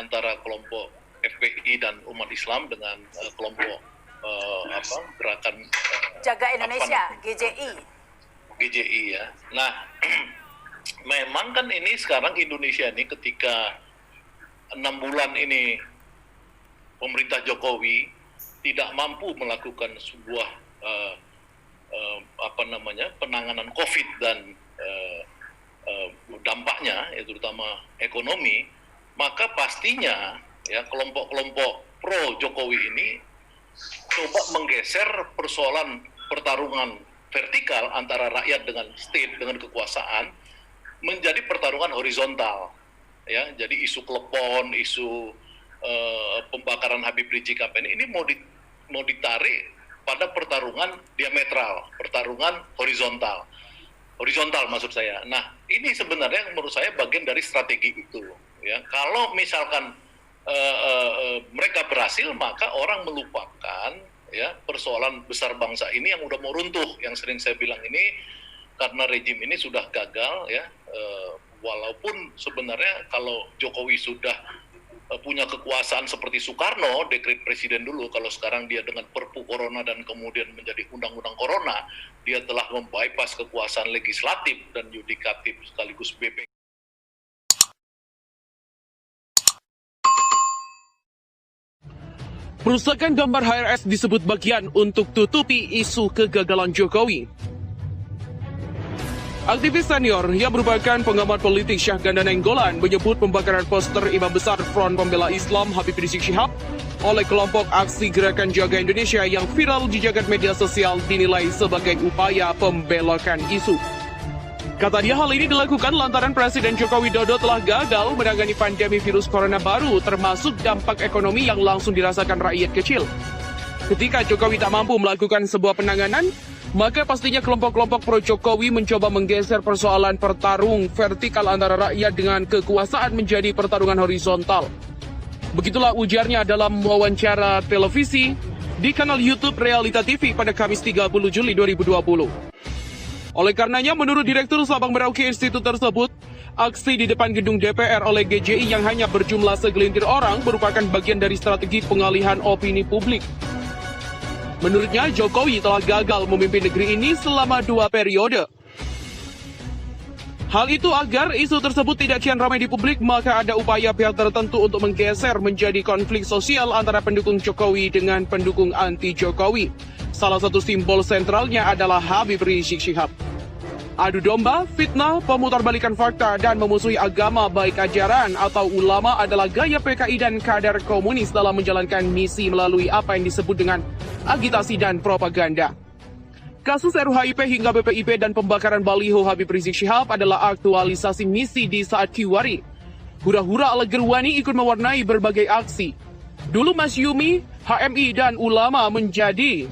antara kelompok FPI dan umat Islam dengan kelompok gerakan Jaga Indonesia, GJI ya. Nah, memang kan ini sekarang Indonesia ini ketika 6 bulan ini pemerintah Jokowi tidak mampu melakukan sebuah penanganan COVID dan dampaknya, ya, terutama ekonomi, maka pastinya ya kelompok-kelompok pro Jokowi ini coba menggeser persoalan pertarungan vertikal antara rakyat dengan state, dengan kekuasaan, menjadi pertarungan horizontal. Ya, jadi isu klepon, isu pembakaran Habib Rizik ini mau ditarik pada pertarungan diametral, pertarungan horizontal maksud saya. Nah, ini sebenarnya menurut saya bagian dari strategi itu. Ya, kalau misalkan mereka berhasil, maka orang melupakan ya persoalan besar bangsa ini yang udah mau runtuh, yang sering saya bilang ini karena rejim ini sudah gagal ya. Walaupun sebenarnya kalau Jokowi sudah punya kekuasaan seperti Soekarno, dekret presiden dulu, kalau sekarang dia dengan Perpu Corona dan kemudian menjadi Undang-Undang Corona, dia telah membypass kekuasaan legislatif dan yudikatif sekaligus BP. Perusakan gambar HRS disebut bagian untuk tutupi isu kegagalan Jokowi. Aktivis senior yang merupakan pengamat politik Syahganda Nainggolan menyebut pembakaran poster Imam Besar Front Pembela Islam Habib Rizik Syihab oleh kelompok aksi Gerakan Jaga Indonesia yang viral di jagat media sosial dinilai sebagai upaya pembelokan isu. Kata dia, hal ini dilakukan lantaran Presiden Joko Widodo telah gagal menangani pandemi virus corona baru, termasuk dampak ekonomi yang langsung dirasakan rakyat kecil. Ketika Jokowi tak mampu melakukan sebuah penanganan, maka pastinya kelompok-kelompok pro-Jokowi mencoba menggeser persoalan pertarung vertikal antara rakyat dengan kekuasaan menjadi pertarungan horizontal. Begitulah ujarnya dalam wawancara televisi di kanal YouTube Realita TV pada Kamis 30 Juli 2020. Oleh karenanya, menurut Direktur Sabang Merauke Institut tersebut, aksi di depan gedung DPR oleh GJI yang hanya berjumlah segelintir orang merupakan bagian dari strategi pengalihan opini publik. Menurutnya, Jokowi telah gagal memimpin negeri ini selama 2 periode. Hal itu agar isu tersebut tidak kian ramai di publik, maka ada upaya pihak tertentu untuk menggeser menjadi konflik sosial antara pendukung Jokowi dengan pendukung anti-Jokowi. Salah satu simbol sentralnya adalah Habib Rizik Syihab. Adu domba, fitnah, pemutarbalikan fakta, dan memusuhi agama baik ajaran atau ulama adalah gaya PKI dan kadar komunis dalam menjalankan misi melalui apa yang disebut dengan agitasi dan propaganda. Kasus RUHIP hingga BPIP dan pembakaran baliho Habib Rizik Syihab adalah aktualisasi misi di saat Kiwari. Hura-hura ala Gerwani ikut mewarnai berbagai aksi. Dulu Mas Yumi, HMI, dan ulama menjadi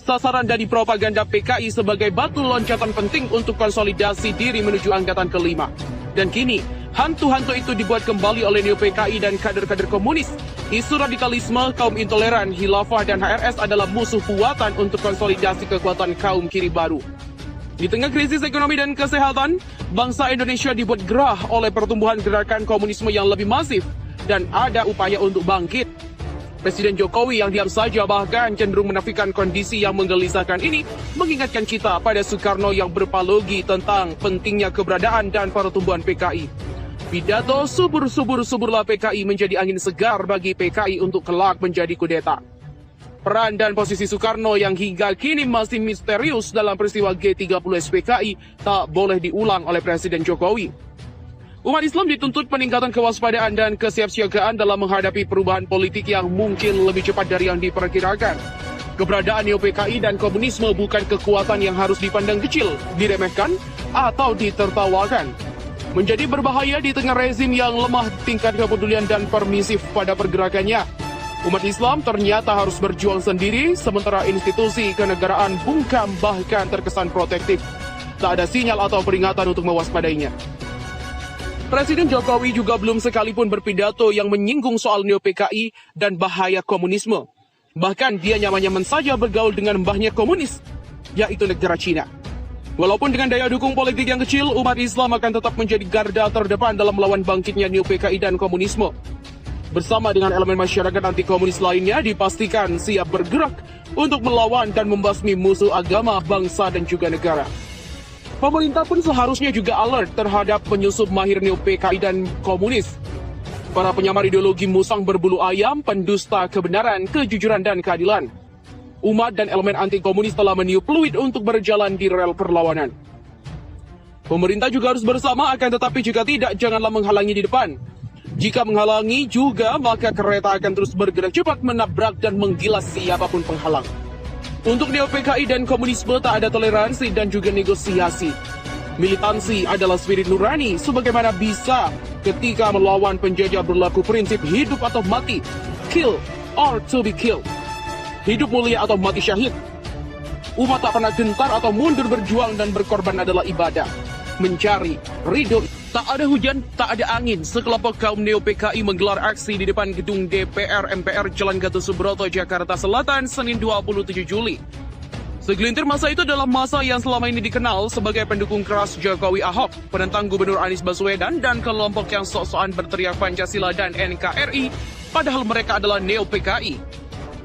sasaran dari propaganda PKI sebagai batu loncatan penting untuk konsolidasi diri menuju angkatan kelima. Dan kini, hantu-hantu itu dibuat kembali oleh Neo PKI dan kader-kader komunis. Isu radikalisme, kaum intoleran, khilafah, dan HRS adalah musuh buatan untuk konsolidasi kekuatan kaum kiri baru. Di tengah krisis ekonomi dan kesehatan, bangsa Indonesia dibuat gerah oleh pertumbuhan gerakan komunisme yang lebih masif dan ada upaya untuk bangkit. Presiden Jokowi yang diam saja bahkan cenderung menafikan kondisi yang menggelisahkan ini mengingatkan kita pada Soekarno yang berpalogi tentang pentingnya keberadaan dan pertumbuhan PKI. Pidato subur-suburlah PKI menjadi angin segar bagi PKI untuk kelak menjadi kudeta. Peran dan posisi Soekarno yang hingga kini masih misterius dalam peristiwa G30 SPKI tak boleh diulang oleh Presiden Jokowi. Umat Islam dituntut peningkatan kewaspadaan dan kesiapsiagaan dalam menghadapi perubahan politik yang mungkin lebih cepat dari yang diperkirakan. Keberadaan Neo PKI dan komunisme bukan kekuatan yang harus dipandang kecil, diremehkan, atau ditertawakan. Menjadi berbahaya di tengah rezim yang lemah tingkat kepedulian dan permisif pada pergerakannya. Umat Islam ternyata harus berjuang sendiri, sementara institusi kenegaraan bungkam bahkan terkesan protektif. Tak ada sinyal atau peringatan untuk mewaspadainya. Presiden Jokowi juga belum sekalipun berpidato yang menyinggung soal Neo PKI dan bahaya komunisme. Bahkan dia nyaman-nyaman saja bergaul dengan mbahnya komunis, yaitu negara Cina. Walaupun dengan daya dukung politik yang kecil, umat Islam akan tetap menjadi garda terdepan dalam melawan bangkitnya Neo PKI dan komunisme. Bersama dengan elemen masyarakat anti komunis lainnya dipastikan siap bergerak untuk melawan dan membasmi musuh agama, bangsa, dan juga negara. Pemerintah pun seharusnya juga alert terhadap penyusup mahir Neo PKI dan komunis. Para penyamar ideologi musang berbulu ayam, pendusta kebenaran, kejujuran, dan keadilan. Umat dan elemen anti-komunis telah meniup peluit untuk berjalan di rel perlawanan. Pemerintah juga harus bersama, akan tetapi jika tidak, janganlah menghalangi di depan. Jika menghalangi juga, maka kereta akan terus bergerak cepat menabrak dan menggilas siapapun penghalang. Untuk Neo PKI dan komunisme tak ada toleransi dan juga negosiasi. Militansi adalah spirit nurani, sebagaimana bisa ketika melawan penjajah berlaku prinsip hidup atau mati, kill or to be killed. Hidup mulia atau mati syahid. Umat tak pernah gentar atau mundur berjuang dan berkorban adalah ibadah. Mencari ridho. Tak ada hujan, tak ada angin. Sekelompok kaum Neo PKI menggelar aksi di depan gedung DPR MPR Jalan Gatot Subroto, Jakarta Selatan, Senin 27 Juli. Segelintir masa itu adalah masa yang selama ini dikenal sebagai pendukung keras Jokowi Ahok, penentang Gubernur Anies Baswedan, dan kelompok yang sok-sokan berteriak Pancasila dan NKRI, padahal mereka adalah Neo PKI.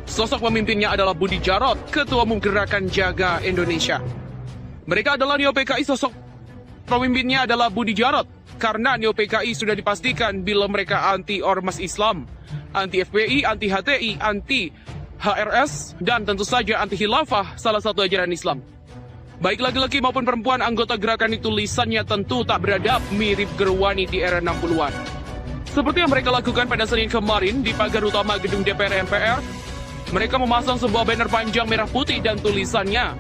Sosok pemimpinnya adalah Budi Jarot, Ketua Umum Gerakan Jaga Indonesia. Mereka adalah Neo PKI, sosok pemimpinnya adalah Budi Jarot, karena Neo PKI sudah dipastikan bila mereka anti ormas Islam, anti FPI, anti HTI, anti HRS, dan tentu saja anti khilafah, salah satu ajaran Islam. Baik laki-laki maupun perempuan anggota gerakan itu lisannya tentu tak beradab, mirip Gerwani di era 60-an. Seperti yang mereka lakukan pada Senin kemarin di pagar utama gedung DPR MPR, mereka memasang sebuah banner panjang merah putih dan tulisannya,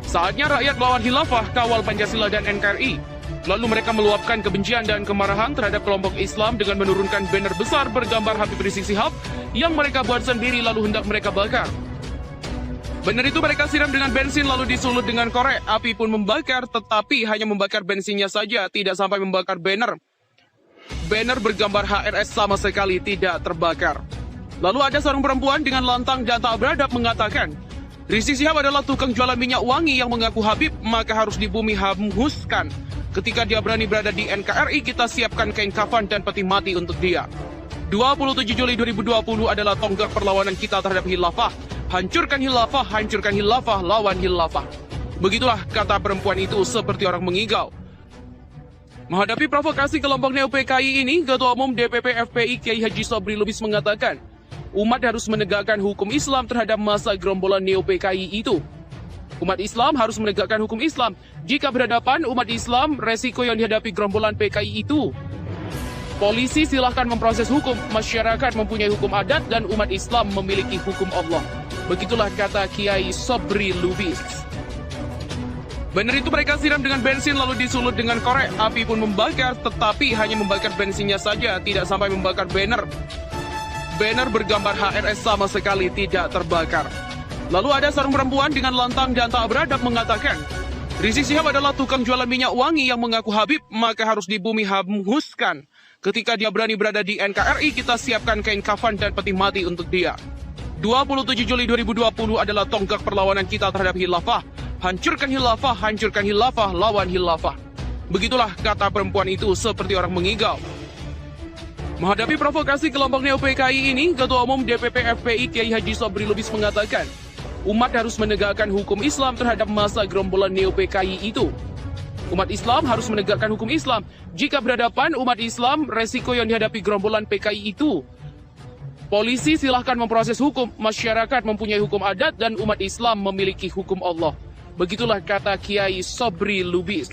"Saatnya rakyat melawan khilafah, kawal Pancasila dan NKRI." Lalu mereka meluapkan kebencian dan kemarahan terhadap kelompok Islam dengan menurunkan banner besar bergambar Habib Rizik Syihab yang mereka buat sendiri lalu hendak mereka bakar. Banner itu mereka siram dengan bensin lalu disulut dengan korek. Api pun membakar, tetapi hanya membakar bensinnya saja, tidak sampai membakar banner. Banner bergambar HRS sama sekali tidak terbakar. Lalu ada seorang perempuan dengan lantang dan tak beradab mengatakan, Rizik Syihab adalah tukang jualan minyak wangi yang mengaku Habib, maka harus dibumi hanguskan. Ketika dia berani berada di NKRI, kita siapkan kain kafan dan peti mati untuk dia. 27 Juli 2020 adalah tonggak perlawanan kita terhadap khilafah. Hancurkan khilafah, lawan khilafah. Begitulah kata perempuan itu seperti orang mengigau. Menghadapi provokasi kelompok Neo PKI ini, Ketua Umum DPP FPI Kiai Haji Sobri Lubis mengatakan, umat harus menegakkan hukum Islam terhadap masa gerombolan Neo PKI itu. Umat Islam harus menegakkan hukum Islam. Jika berhadapan umat Islam, resiko yang dihadapi gerombolan PKI itu. Polisi silahkan memproses hukum, masyarakat mempunyai hukum adat, dan umat Islam memiliki hukum Allah. Begitulah kata Kiai Sobri Lubis. Banner itu mereka siram dengan bensin lalu disulut dengan korek. Api pun membakar, tetapi hanya membakar bensinnya saja, tidak sampai membakar banner. Banner bergambar HRS sama sekali tidak terbakar. Lalu ada seorang perempuan dengan lantang dan tak beradab mengatakan, Rizik Syihab adalah tukang jualan minyak wangi yang mengaku Habib, maka harus dibumi hanguskan. Ketika dia berani berada di NKRI, kita siapkan kain kafan dan peti mati untuk dia. 27 Juli 2020 adalah tonggak perlawanan kita terhadap khilafah. Hancurkan khilafah, lawan khilafah. Begitulah kata perempuan itu seperti orang mengigau. Menghadapi provokasi kelompok Neo PKI ini, Ketua Umum DPP FPI Kiai Haji Sobri Lubis mengatakan, umat harus menegakkan hukum Islam terhadap masa gerombolan Neo PKI itu. Umat Islam harus menegakkan hukum Islam. Jika berhadapan umat Islam, resiko yang dihadapi gerombolan PKI itu. Polisi silahkan memproses hukum, masyarakat mempunyai hukum adat, dan umat Islam memiliki hukum Allah. Begitulah kata Kiai Sobri Lubis.